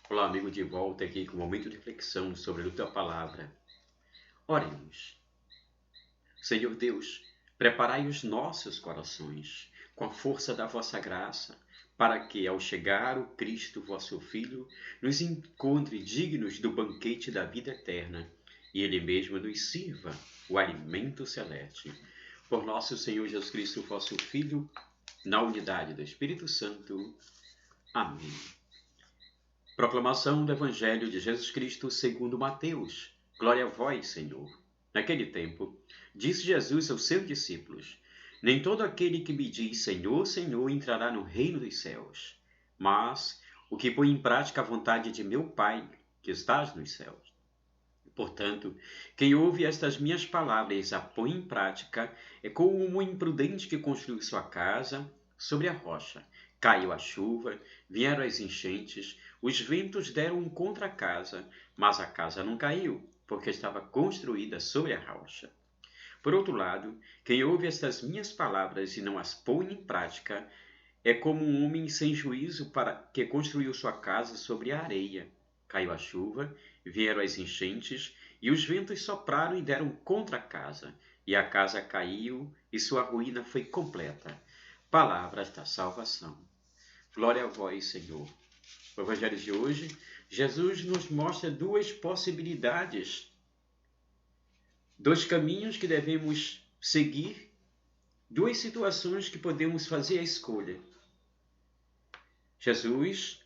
Olá, amigo, de volta aqui com um momento de reflexão sobre a tua palavra. Oremos. Senhor Deus, preparai os nossos corações com a força da vossa graça, para que, ao chegar o Cristo, vosso Filho, nos encontre dignos do banquete da vida eterna e Ele mesmo nos sirva o alimento celeste. Por nosso Senhor Jesus Cristo, vosso Filho, na unidade do Espírito Santo. Amém. Proclamação do Evangelho de Jesus Cristo segundo Mateus. Glória a vós, Senhor. Naquele tempo, disse Jesus aos seus discípulos: Nem todo aquele que me diz Senhor, Senhor entrará no reino dos céus, mas o que põe em prática a vontade de meu Pai, que estás nos céus. Portanto, quem ouve estas minhas palavras e a põe em prática é como um imprudente que construiu sua casa sobre a rocha. Caiu a chuva, vieram as enchentes, os ventos deram contra a casa, mas a casa não caiu, porque estava construída sobre a rocha. Por outro lado, quem ouve estas minhas palavras e não as põe em prática é como um homem sem juízo que construiu sua casa sobre a areia. Caiu a chuva, vieram as enchentes, e os ventos sopraram e deram contra a casa, e a casa caiu, e sua ruína foi completa. Palavras da salvação. Glória a vós, Senhor. No Evangelho de hoje, Jesus nos mostra duas possibilidades, dois caminhos que devemos seguir, duas situações que podemos fazer a escolha. Jesus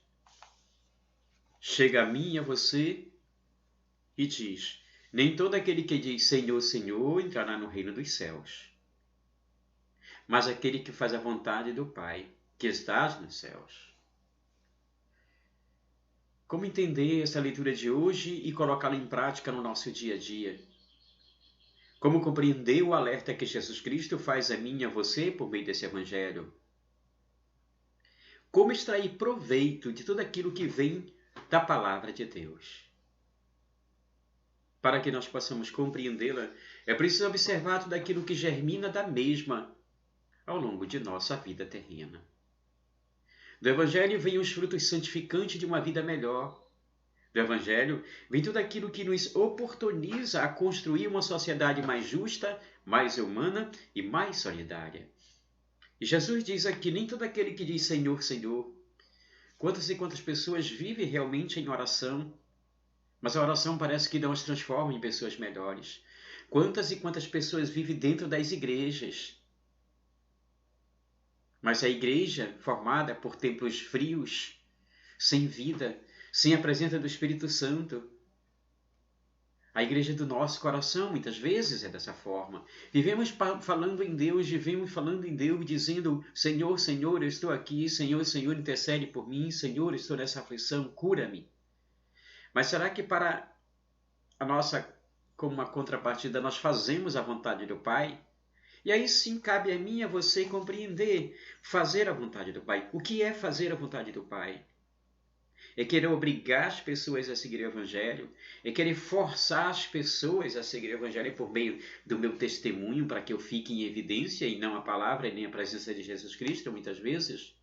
chega a mim e a você e diz: Nem todo aquele que diz Senhor, Senhor entrará no reino dos céus, mas aquele que faz a vontade do Pai, que estás nos céus. Como entender essa leitura de hoje e colocá-la em prática no nosso dia a dia? Como compreender o alerta que Jesus Cristo faz a mim e a você por meio desse Evangelho? Como extrair proveito de tudo aquilo que vem da Palavra de Deus? Para que nós possamos compreendê-la, é preciso observar tudo aquilo que germina da mesma ao longo de nossa vida terrena. Do Evangelho vêm os frutos santificantes de uma vida melhor. Do Evangelho vem tudo aquilo que nos oportuniza a construir uma sociedade mais justa, mais humana e mais solidária. E Jesus diz aqui: nem todo aquele que diz Senhor, Senhor. Quantas e quantas pessoas vivem realmente em oração, mas a oração parece que não as transforma em pessoas melhores. Quantas e quantas pessoas vivem dentro das igrejas, mas a igreja formada por templos frios, sem vida, sem a presença do Espírito Santo. A igreja do nosso coração, muitas vezes, é dessa forma. Vivemos falando em Deus, dizendo: Senhor, Senhor, eu estou aqui, Senhor, Senhor, intercede por mim, Senhor, estou nessa aflição, cura-me. Mas será que para a nossa, como uma contrapartida, nós fazemos a vontade do Pai? E aí sim cabe a mim e a você compreender, fazer a vontade do Pai. O que é fazer a vontade do Pai? É querer obrigar as pessoas a seguir o Evangelho, é querer forçar as pessoas a seguir o Evangelho por meio do meu testemunho para que eu fique em evidência e não a palavra e nem a presença de Jesus Cristo, muitas vezes.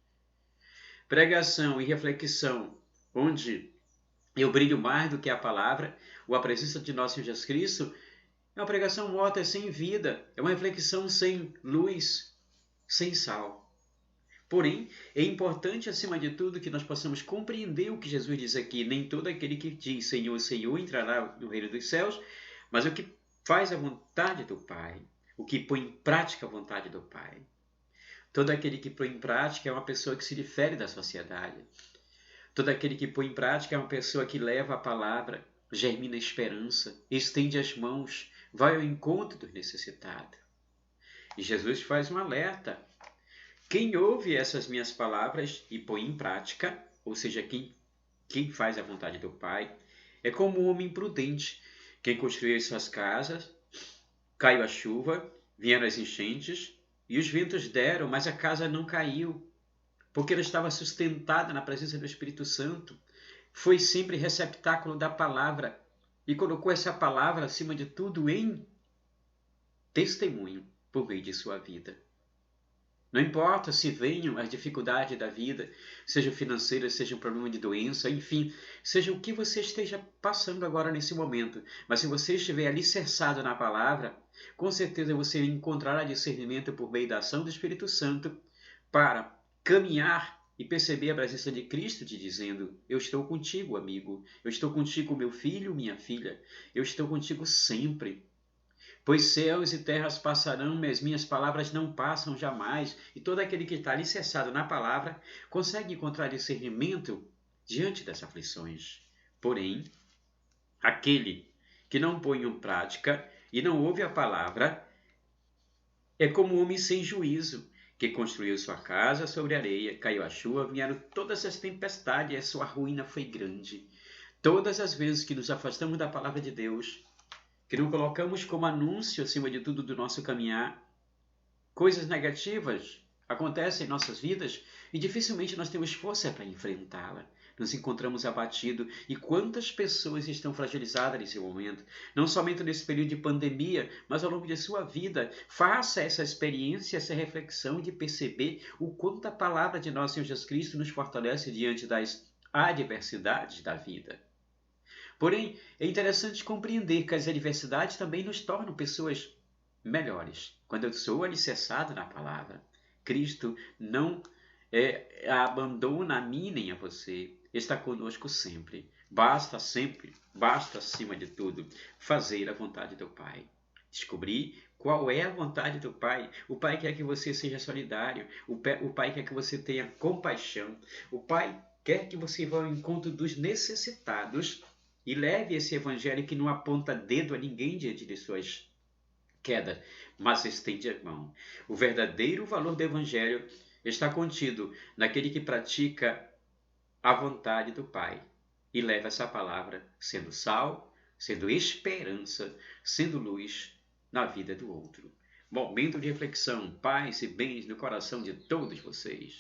Pregação e reflexão, onde eu brilho mais do que a palavra ou a presença de nosso Jesus Cristo, é uma pregação morta, sem vida, é uma reflexão sem luz, sem sal. Porém, é importante, acima de tudo, que nós possamos compreender o que Jesus diz aqui. Nem todo aquele que diz Senhor, Senhor entrará no reino dos céus, mas o que faz a vontade do Pai, o que põe em prática a vontade do Pai. Todo aquele que põe em prática é uma pessoa que se difere da sociedade. Todo aquele que põe em prática é uma pessoa que leva a palavra, germina a esperança, estende as mãos, vai ao encontro dos necessitados. E Jesus faz um alerta. Quem ouve essas minhas palavras e põe em prática, ou seja, quem faz a vontade do Pai, é como um homem prudente. Quem construiu suas casas, caiu a chuva, vieram as enchentes, e os ventos deram, mas a casa não caiu, porque ela estava sustentada na presença do Espírito Santo. Foi sempre receptáculo da palavra e colocou essa palavra, acima de tudo, em testemunho por meio de sua vida. Não importa se venham as dificuldades da vida, sejam financeiras, seja um problema de doença, enfim, seja o que você esteja passando agora nesse momento. Mas se você estiver alicerçado na palavra, com certeza você encontrará discernimento por meio da ação do Espírito Santo para caminhar e perceber a presença de Cristo te dizendo: eu estou contigo, amigo. Eu estou contigo, meu filho, minha filha. Eu estou contigo sempre. Pois céus e terras passarão, mas minhas palavras não passam jamais. E todo aquele que está alicerçado na palavra consegue encontrar discernimento diante das aflições. Porém, aquele que não põe em prática e não ouve a palavra é como um homem sem juízo, que construiu sua casa sobre areia, caiu a chuva, vieram todas as tempestades e a sua ruína foi grande. Todas as vezes que nos afastamos da palavra de Deus, que não colocamos como anúncio acima de tudo do nosso caminhar, coisas negativas acontecem em nossas vidas e dificilmente nós temos força para enfrentá-la. Nos encontramos abatidos e quantas pessoas estão fragilizadas nesse momento, não somente nesse período de pandemia, mas ao longo de sua vida. Faça essa experiência, essa reflexão de perceber o quanto a palavra de nosso Senhor Jesus Cristo nos fortalece diante das adversidades da vida. Porém, é interessante compreender que as adversidades também nos tornam pessoas melhores. Quando eu sou alicerçado na palavra, Cristo não abandona a mim nem a você. Está conosco sempre. Basta acima de tudo, fazer a vontade do Pai. Descobrir qual é a vontade do Pai. O Pai quer que você seja solidário. O Pai quer que você tenha compaixão. O Pai quer que você vá ao encontro dos necessitados e leve esse evangelho que não aponta dedo a ninguém diante de suas quedas, mas estende a mão. O verdadeiro valor do evangelho está contido naquele que pratica a vontade do Pai e leva essa palavra sendo sal, sendo esperança, sendo luz na vida do outro. Momento de reflexão, paz e bens no coração de todos vocês.